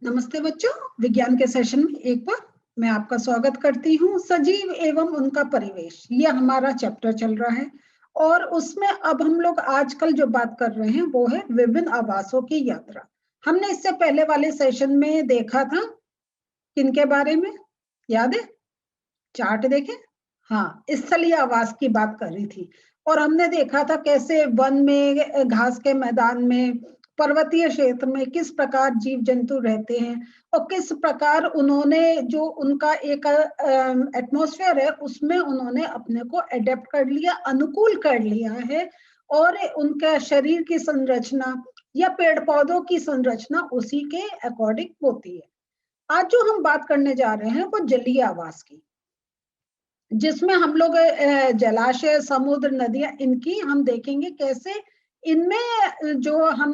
नमस्ते बच्चों, विज्ञान के सेशन में एक बार मैं आपका स्वागत करती हूँ। सजीव एवं उनका परिवेश, ये हमारा चैप्टर चल रहा है और उसमें अब हम लोग आजकल जो बात कर रहे हैं वो है विभिन्न आवासों की यात्रा। हमने इससे पहले वाले सेशन में देखा था किनके बारे में, याद है? चार्ट देखे? हाँ, स्थलीय आवास की बात कर रही थी और हमने देखा था कैसे वन में, घास के मैदान में, पर्वतीय क्षेत्र में किस प्रकार जीव जंतु रहते हैं और किस प्रकार उन्होंने जो उनका एक एटमॉस्फेयर है उसमें उन्होंने अपने को एडेप्ट कर लिया, अनुकूल कर लिया है और उनका शरीर की संरचना या पेड़ पौधों की संरचना उसी के अकॉर्डिंग होती है। आज जो हम बात करने जा रहे हैं वो जलीय आवास की, जिसमें हम लोग जलाशय, समुद्र, नदियां, इनकी हम देखेंगे कैसे इनमें जो हम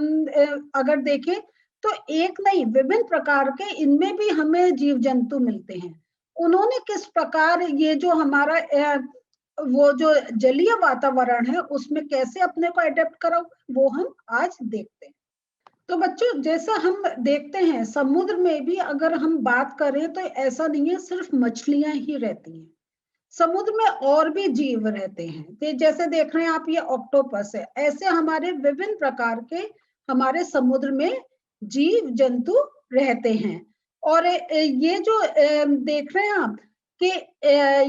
अगर देखें तो एक नहीं विभिन्न प्रकार के इनमें भी हमें जीव जंतु मिलते हैं। उन्होंने किस प्रकार ये जो हमारा वो जो जलीय वातावरण है उसमें कैसे अपने को एडेप्ट करा वो हम आज देखते हैं। तो बच्चों, जैसा हम देखते हैं समुद्र में भी अगर हम बात करें तो ऐसा नहीं है सिर्फ मछलियां ही रहती हैं, समुद्र में और भी जीव रहते हैं। जैसे देख रहे हैं आप, ये ऑक्टोपस है। ऐसे हमारे विभिन्न प्रकार के हमारे समुद्र में जीव जंतु रहते हैं। और ये जो देख रहे हैं आप कि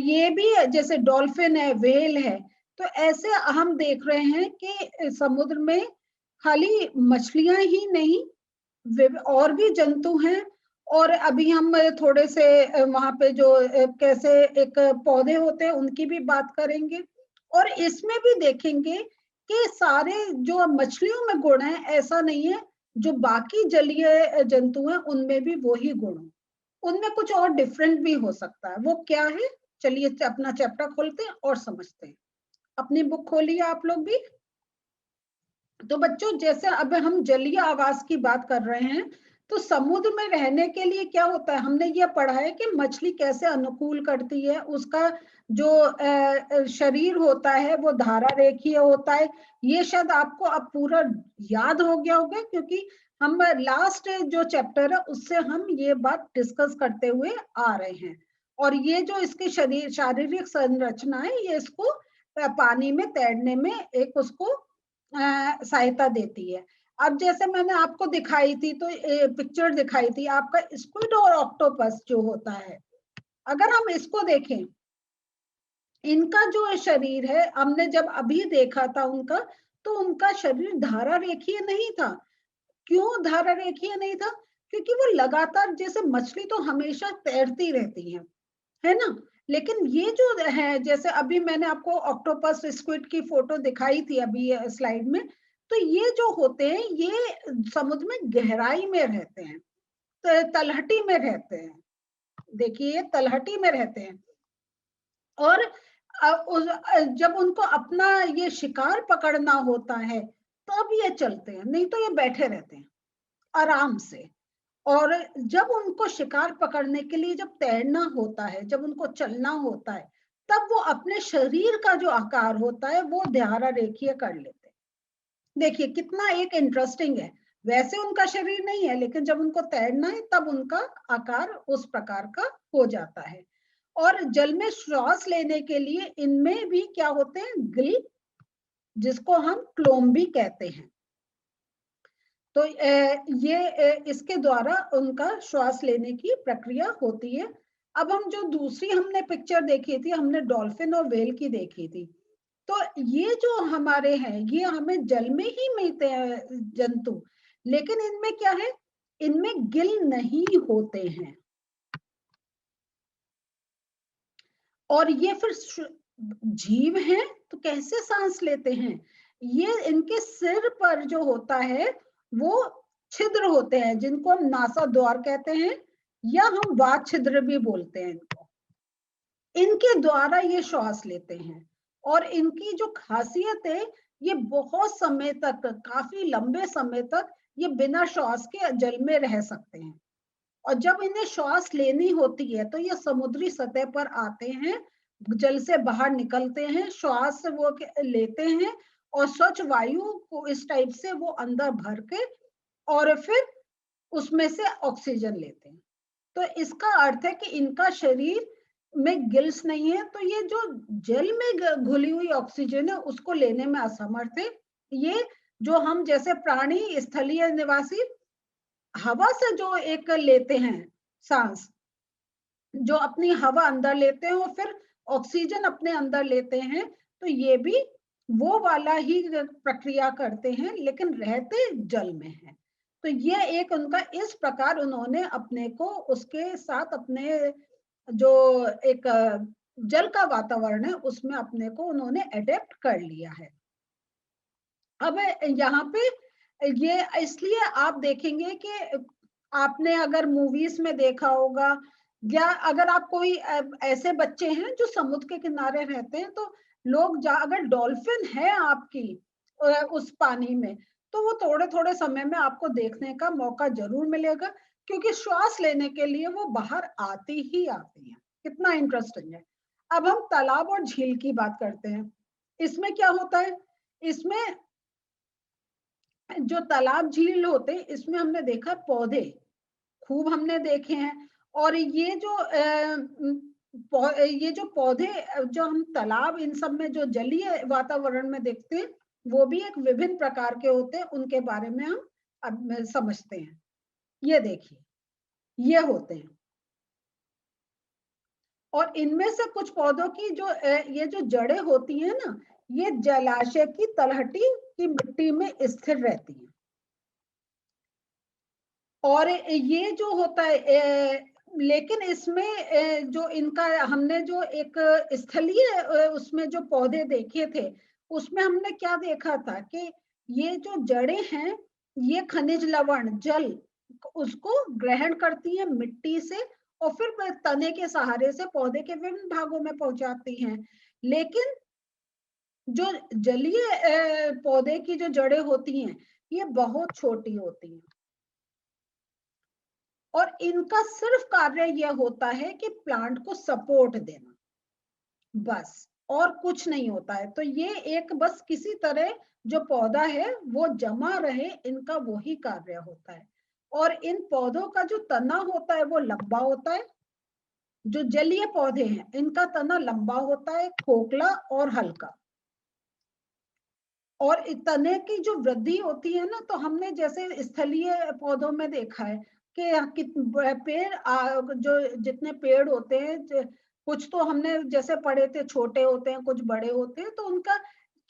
ये भी जैसे डॉल्फिन है, व्हेल है, तो ऐसे हम देख रहे हैं कि समुद्र में खाली मछलियां ही नहीं और भी जंतु हैं। और अभी हम थोड़े से वहां पे जो कैसे एक पौधे होते हैं उनकी भी बात करेंगे और इसमें भी देखेंगे कि सारे जो मछलियों में गुण है ऐसा नहीं है, जो बाकी जलीय जंतु हैं उनमें भी वही गुण हो, उनमें कुछ और डिफरेंट भी हो सकता है। वो क्या है, चलिए अपना चैप्टर खोलते हैं और समझते हैं। अपनी बुक खोलिए आप लोग भी। तो बच्चों, जैसे अब हम जलीय आवास की बात कर रहे हैं तो समुद्र में रहने के लिए क्या होता है, हमने ये पढ़ा है कि मछली कैसे अनुकूल करती है। उसका जो शरीर होता है वो धारा रेखीय होता है। ये शायद आपको अब पूरा याद हो गया होगा क्योंकि हम लास्ट जो चैप्टर है उससे हम ये बात डिस्कस करते हुए आ रहे हैं। और ये जो इसकी शारीरिक संरचना है ये इसको पानी में तैरने में एक उसको सहायता देती है। अब जैसे मैंने आपको दिखाई थी तो पिक्चर दिखाई थी आपका स्क्विड और ऑक्टोपस जो होता है, अगर हम इसको देखें, इनका जो शरीर है हमने जब अभी देखा था उनका, तो उनका शरीर धारा रेखीय नहीं था। क्यों धारा रेखीय नहीं था? क्योंकि वो लगातार, जैसे मछली तो हमेशा तैरती रहती है ना, लेकिन ये जो है, जैसे अभी मैंने आपको ऑक्टोपस स्क्विड की फोटो दिखाई थी अभी स्लाइड में, तो ये जो होते हैं ये समुद्र में गहराई में रहते हैं, तो तलहटी में रहते हैं। देखिए तलहटी में रहते हैं और जब उनको अपना ये शिकार पकड़ना होता है तब ये चलते हैं, नहीं तो ये बैठे रहते हैं आराम से। और जब उनको शिकार पकड़ने के लिए जब तैरना होता है, जब उनको चलना होता है, तब वो अपने शरीर का जो आकार होता है वो धारा रेखीय कर लेते हैं। देखिए कितना एक इंटरेस्टिंग है, वैसे उनका शरीर नहीं है लेकिन जब उनको तैरना है तब उनका आकार उस प्रकार का हो जाता है। और जल में श्वास लेने के लिए इनमें भी क्या होते हैं, गिल, जिसको हम क्लोम भी कहते हैं। तो ये इसके द्वारा उनका श्वास लेने की प्रक्रिया होती है। अब हम जो दूसरी हमने पिक्चर देखी थी, हमने डॉल्फिन और व्हेल की देखी थी, तो ये जो हमारे हैं ये हमें जल में ही मिलते हैं जंतु, लेकिन इनमें क्या है, इनमें गिल नहीं होते हैं। और ये फिर जीव हैं तो कैसे सांस लेते हैं, ये इनके सिर पर जो होता है वो छिद्र होते हैं जिनको हम नासा द्वार कहते हैं या हम वात छिद्र भी बोलते हैं इनको। इनके द्वारा ये श्वास लेते हैं और इनकी जो खासियत है ये बहुत समय तक, काफी लंबे समय तक ये बिना श्वास के जल में रह सकते हैं। और जब इन्हें श्वास लेनी होती है तो ये समुद्री सतह पर आते हैं, जल से बाहर निकलते हैं, श्वास से वो लेते हैं और स्वच्छ वायु को इस टाइप से वो अंदर भर के और फिर उसमें से ऑक्सीजन लेते हैं। तो इसका अर्थ है कि इनका शरीर में गिल्स नहीं है, तो ये जो जल में घुली हुई ऑक्सीजन है उसको लेने में असमर्थ है। ये जो हम जैसे प्राणी स्थलीय निवासी हवा से जो एक लेते हैं सांस, जो अपनी हवा अंदर लेते हैं और फिर ऑक्सीजन अपने अंदर लेते हैं, तो ये भी वो वाला ही प्रक्रिया करते हैं, लेकिन रहते जल में है। तो ये एक उनका इस प्रकार उन्होंने अपने को उसके साथ अपने जो एक जल का वातावरण है उसमें अपने को उन्होंने एडेप्ट कर लिया है। अब यहाँ पे ये इसलिए आप देखेंगे कि आपने अगर मूवीज में देखा होगा, या अगर आप कोई ऐसे बच्चे हैं जो समुद्र के किनारे रहते हैं, तो लोग अगर डॉल्फिन है आपकी उस पानी में, तो वो थोड़े थोड़े समय में आपको देखने का मौका जरूर मिलेगा, क्योंकि श्वास लेने के लिए वो बाहर आती ही आती है। कितना इंटरेस्टिंग है। अब हम तालाब और झील की बात करते हैं। इसमें क्या होता है, इसमें जो तालाब झील होते हैं इसमें हमने देखा पौधे खूब हमने देखे हैं। और ये जो पौधे जो हम तालाब इन सब में जो जलीय वातावरण में देखते हैं, वो भी एक विभिन्न प्रकार के होते हैं, उनके बारे में हम अब समझते हैं। ये देखिए, ये होते हैं। और इनमें से कुछ पौधों की जो ये जो जड़ें होती हैं ना, ये जलाशय की तलहटी की मिट्टी में स्थिर रहती हैं। और ये जो होता है लेकिन इसमें जो इनका हमने जो एक स्थलीय उसमें जो पौधे देखे थे, उसमें हमने क्या देखा था कि ये जो जड़ें हैं, ये खनिज लवण जल उसको ग्रहण करती हैं मिट्टी से, और फिर तने के सहारे से पौधे के विभिन्न भागों में पहुंचाती हैं। लेकिन जो जलीय पौधे की जो जड़ें होती हैं, ये बहुत छोटी होती हैं, और इनका सिर्फ कार्य यह होता है कि प्लांट को सपोर्ट देना, बस, और कुछ नहीं होता है। तो ये एक बस किसी तरह जो पौधा है वो जमा रहे, इनका वही कार्य होता है। और इन पौधों का जो तना होता है वो लंबा होता है। जो जलीय पौधे हैं इनका तना लंबा होता है, खोखला और हल्का। और तने की जो वृद्धि होती है ना, तो हमने जैसे स्थलीय पौधों में देखा है कि पेड़ जो जितने पेड़ होते हैं, कुछ तो हमने जैसे पढ़े थे छोटे होते हैं, कुछ बड़े होते हैं, तो उनका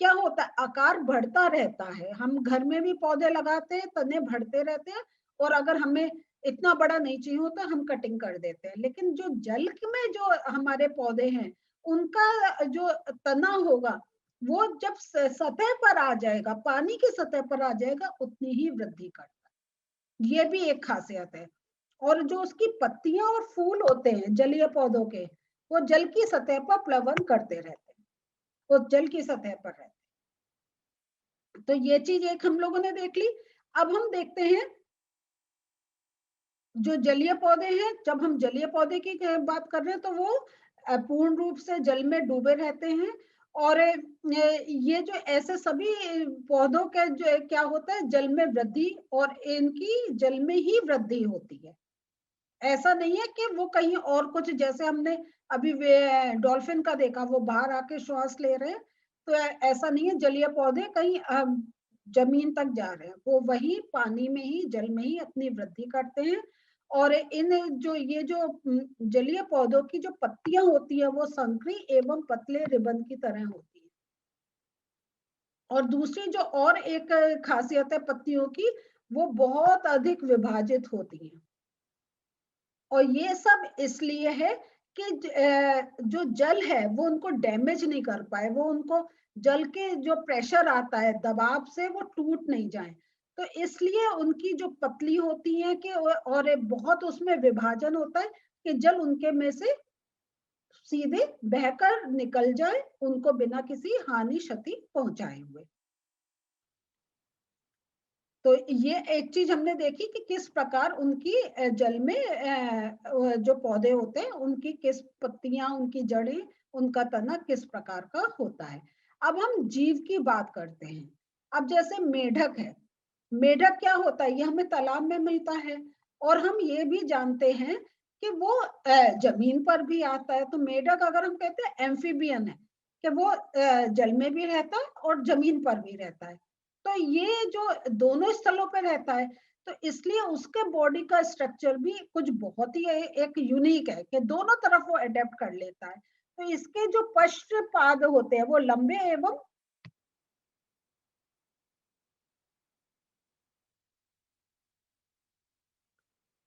क्या होता है, आकार बढ़ता रहता है। हम घर में भी पौधे लगाते हैं, तने बढ़ते रहते हैं, और अगर हमें इतना बड़ा नहीं चाहिए होता हम कटिंग कर देते हैं। लेकिन जो जल में जो हमारे पौधे हैं, उनका जो तना होगा, वो जब सतह पर आ जाएगा, पानी की सतह पर आ जाएगा, उतनी ही वृद्धि करता है। ये भी एक खासियत है। और जो उसकी पत्तियां और फूल होते हैं जलीय पौधों के, वो जल की सतह पर प्लवन करते रहते हैं, वो जल की सतह पर रहते हैं। तो ये चीज एक हम लोगों ने देख ली। अब हम देखते हैं जो जलीय पौधे हैं। जब हम जलीय पौधे की बात कर रहे हैं, तो वो पूर्ण रूप से जल में डूबे रहते हैं। और ये जो ऐसे सभी पौधों के जो क्या होता है, जल में वृद्धि, और इनकी जल में ही वृद्धि होती है। ऐसा नहीं है कि वो कहीं और कुछ, जैसे हमने अभी डॉल्फिन का देखा, वो बाहर आके श्वास ले रहे हैं, तो ऐसा नहीं है। जलीय पौधे कहीं जमीन तक जा रहे हैं, वो वही पानी में ही जल में ही अपनी वृद्धि करते हैं। और इन जो ये जो जलीय पौधों की जो पत्तियां होती है, वो संकरी एवं पतले रिबन की तरह होती है। और दूसरी जो और एक खासियत है पत्तियों की, वो बहुत अधिक विभाजित होती है। और ये सब इसलिए है कि जो जल है वो उनको डैमेज नहीं कर पाए, वो उनको जल के जो प्रेशर आता है दबाव से वो टूट नहीं जाए। तो इसलिए उनकी जो पतली होती है कि, और बहुत उसमें विभाजन होता है कि जल उनके में से सीधे बहकर निकल जाए, उनको बिना किसी हानि क्षति पहुंचाए हुए। तो ये एक चीज हमने देखी कि किस प्रकार उनकी जल में जो पौधे होते हैं उनकी किस पत्तियां, उनकी जड़ें, उनका तना किस प्रकार का होता है। अब हम जीव की बात करते हैं। अब जैसे मेढक है, मेढक क्या होता है, ये हमें तालाब में मिलता है, और हम ये भी जानते हैं कि वो जमीन पर भी आता है। तो मेढक अगर हम कहते हैं एम्फीबियन है, कि वो जल में भी रहता है और जमीन पर भी रहता है। तो ये जो दोनों स्थलों पर रहता है, तो इसलिए उसके बॉडी का स्ट्रक्चर भी कुछ बहुत ही एक यूनिक है कि दोनों तरफ वो अडेप्ट कर लेता है। तो इसके जो पश्चपाद होते हैं वो लंबे एवं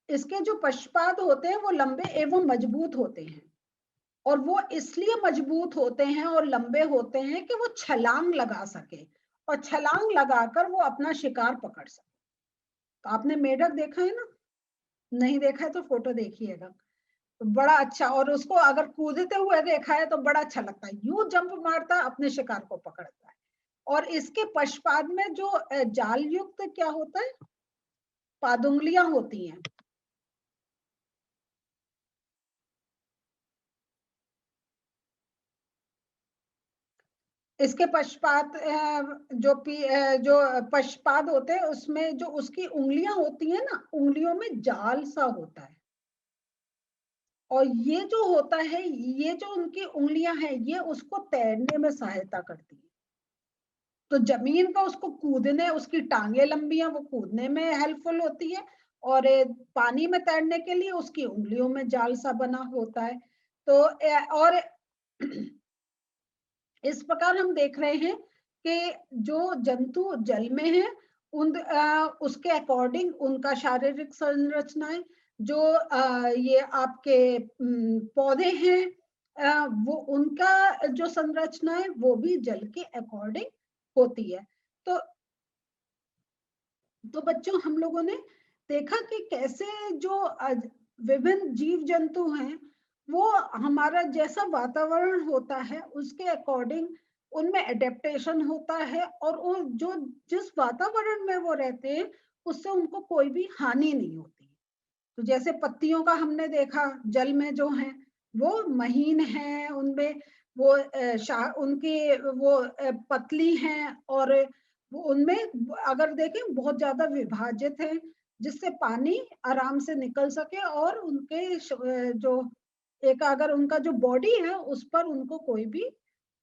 इसके जो पश्चपाद होते हैं वो लंबे एवं मजबूत होते हैं। और वो इसलिए मजबूत होते हैं और लंबे होते हैं कि वो छलांग लगा सके, और छलांग लगाकर वो अपना शिकार पकड़ सके। तो आपने मेढक देखा है ना? नहीं देखा है तो फोटो देखिएगा, तो बड़ा अच्छा, और उसको अगर कूदते हुए देखा है तो बड़ा अच्छा लगता है, यूं जंप मारता है, अपने शिकार को पकड़ता है। और इसके पश्चपाद में जो जाल युक्त क्या होता है, पादुंगलियां होती हैं। इसके पश्चपाद जो पश्चपाद होते हैं उसमें जो उसकी उंगलियां होती हैं ना, उंगलियों में जाल सा होता है। और ये जो होता है, ये जो उनकी उंगलियां हैं, ये उसको तैरने में सहायता करती है। तो जमीन का उसको कूदने, उसकी टांगे लंबी हैं, वो कूदने में हेल्पफुल होती है, और पानी में तैरने के लिए उसकी उंगलियों में जाल सा बना होता है। तो और इस प्रकार हम देख रहे हैं कि जो जंतु जल में है, उसके अकॉर्डिंग उनका शारीरिक संरचनाएं, जो ये आपके पौधे हैं, वो उनका जो संरचना है वो भी जल के अकॉर्डिंग होती है। तो बच्चों, हम लोगों ने देखा कि कैसे जो विभिन्न जीव जंतु हैं, वो हमारा जैसा वातावरण होता है उसके अकॉर्डिंग उनमें एडेप्टेशन होता है, और वो जो जिस वातावरण में वो रहते हैं उससे उनको कोई भी हानि नहीं होती। तो जैसे पत्तियों का हमने देखा, जल में जो है वो महीन है, उनमें वो उनकी वो पतली हैं, और वो उनमें अगर देखें बहुत ज्यादा विभाजित है, जिससे पानी आराम से निकल सके, और उनके जो एक अगर उनका जो बॉडी है उस पर उनको कोई भी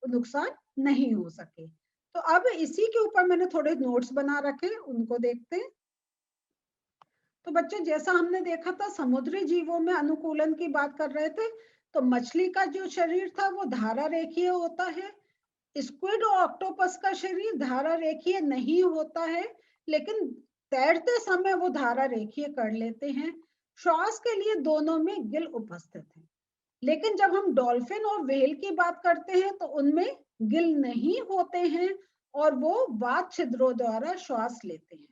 नुकसान नहीं हो सके। तो अब इसी के ऊपर मैंने थोड़े नोट्स बना रखे, उनको देखते हैं। तो बच्चे, जैसा हमने देखा था समुद्री जीवों में अनुकूलन की बात कर रहे थे, तो मछली का जो शरीर था वो धारा रेखीय होता है। स्क्विड और ऑक्टोपस का शरीर धारा रेखीय नहीं होता है, लेकिन तैरते समय वो धारा रेखीय कर लेते हैं। श्वास के लिए दोनों में गिल उपस्थित है। लेकिन जब हम डॉल्फिन और व्हेल की बात करते हैं तो उनमें गिल नहीं होते हैं, और वो वात छिद्रों द्वारा श्वास लेते हैं।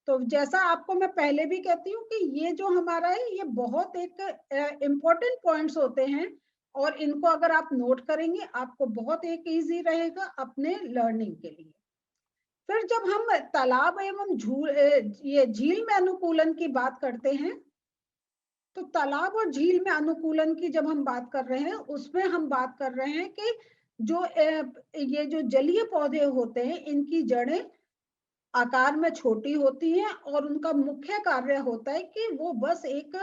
तो जैसा आपको मैं पहले भी कहती हूँ कि ये जो हमारा है ये बहुत एक इम्पोर्टेंट पॉइंट्स होते हैं, और इनको अगर आप नोट करेंगे आपको बहुत एक इजी रहेगा अपने लर्निंग के लिए। फिर जब हम तालाब एवं ये झील में अनुकूलन की बात करते हैं, तो तालाब और झील में अनुकूलन की जब हम बात कर रहे हैं उसमें हम बात कर रहे हैं कि जो ये जो जलीय पौधे होते हैं इनकी जड़ें आकार में छोटी होती हैं, और उनका मुख्य कार्य होता है कि वो बस एक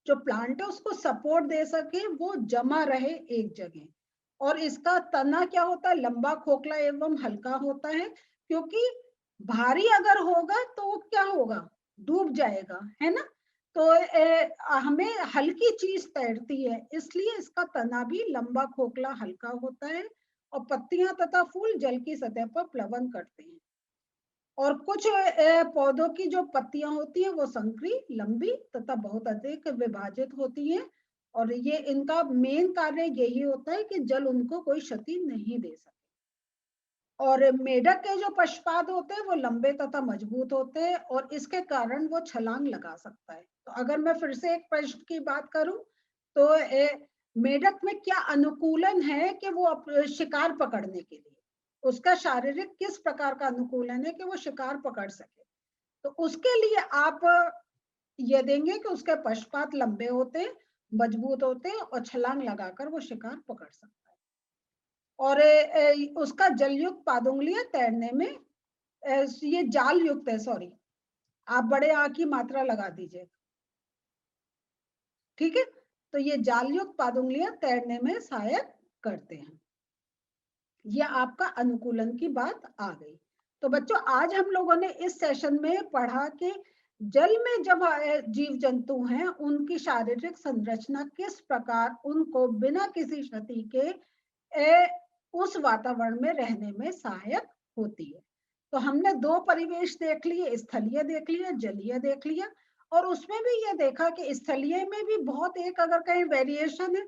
जो प्लांट है उसको सपोर्ट दे सके, वो जमा रहे एक जगह। और इसका तना क्या होता है, लंबा खोखला एवं हल्का होता है, क्योंकि भारी अगर होगा तो वो क्या होगा, डूब जाएगा, है ना? तो हमें हल्की चीज तैरती है, इसलिए इसका तना भी लंबा खोखला हल्का होता है, और पत्तियां तथा फूल जल की सतह पर प्लवन करते हैं। और कुछ पौधों की जो पत्तियां होती हैं वो संकरी, लंबी तथा बहुत अधिक विभाजित होती हैं, और ये इनका मेन कार्य यही होता है कि जल उनको कोई क्षति नहीं दे सके। और मेढक के जो पश्चपाद होते हैं वो लंबे तथा मजबूत होते हैं, और इसके कारण वो छलांग लगा सकता है। तो अगर मैं फिर से एक प्रश्न की बात करूं, तो मेढक में क्या अनुकूलन है कि वो शिकार पकड़ने के लिए, उसका शारीरिक किस प्रकार का अनुकूलन है कि वो शिकार पकड़ सके? तो उसके लिए आप ये देंगे कि उसके पश्चपाद लंबे होते हैं, मजबूत होते हैं, और छलांग लगाकर वो शिकार पकड़ सकता है। और उसका जलयुक्त पादुंगलियां तैरने में ये जाल युक्त है, सॉरी, आप बड़े आ की मात्रा लगा दीजिए, ठीक है। तो ये जालयुक्त पादुंगलियां तैरने में सहायक करते हैं। ये आपका अनुकूलन की बात आ गई। तो बच्चों आज हम लोगों ने इस सेशन में पढ़ा कि जल में जब जीव जंतु हैं उनकी शारीरिक संरचना किस प्रकार उनको बिना किसी क्षति के उस वातावरण में रहने में सहायक होती है। तो हमने दो परिवेश देख लिए, स्थलीय देख लिया, जलीय देख लिया, और उसमें भी ये देखा कि स्थलीय में भी बहुत एक अगर कहीं वेरिएशन है,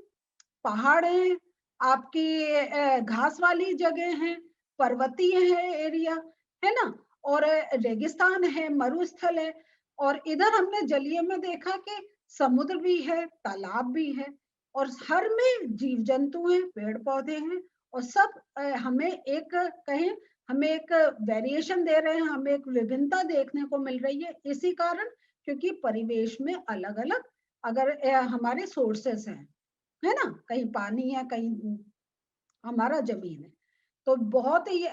पहाड़ है, आपकी घास वाली जगह है, पर्वतीय है एरिया, है ना, और रेगिस्तान है, मरुस्थल है। और इधर हमने जलीय में देखा कि समुद्र भी है, तालाब भी है, और हर में जीव जंतु हैं, पेड़ पौधे हैं, और सब हमें एक कहें, हमें एक वेरिएशन दे रहे हैं, हमें एक विभिन्नता देखने को मिल रही है। इसी कारण क्योंकि परिवेश में अलग अलग अगर हमारे सोर्सेस हैं, है ना, कहीं पानी है, कहीं हमारा जमीन है। तो बहुत ही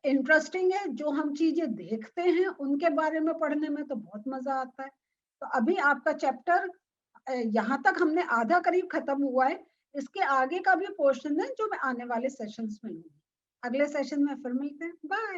इंटरेस्टिंग है, जो हम चीजें देखते हैं उनके बारे में पढ़ने में तो बहुत मजा आता है। तो अभी आपका चैप्टर यहाँ तक हमने आधा करीब खत्म हुआ है। इसके आगे का भी पोर्शन है जो मैं आने वाले सेशंस में लूंगी। अगले सेशन में फिर मिलते हैं, बाय।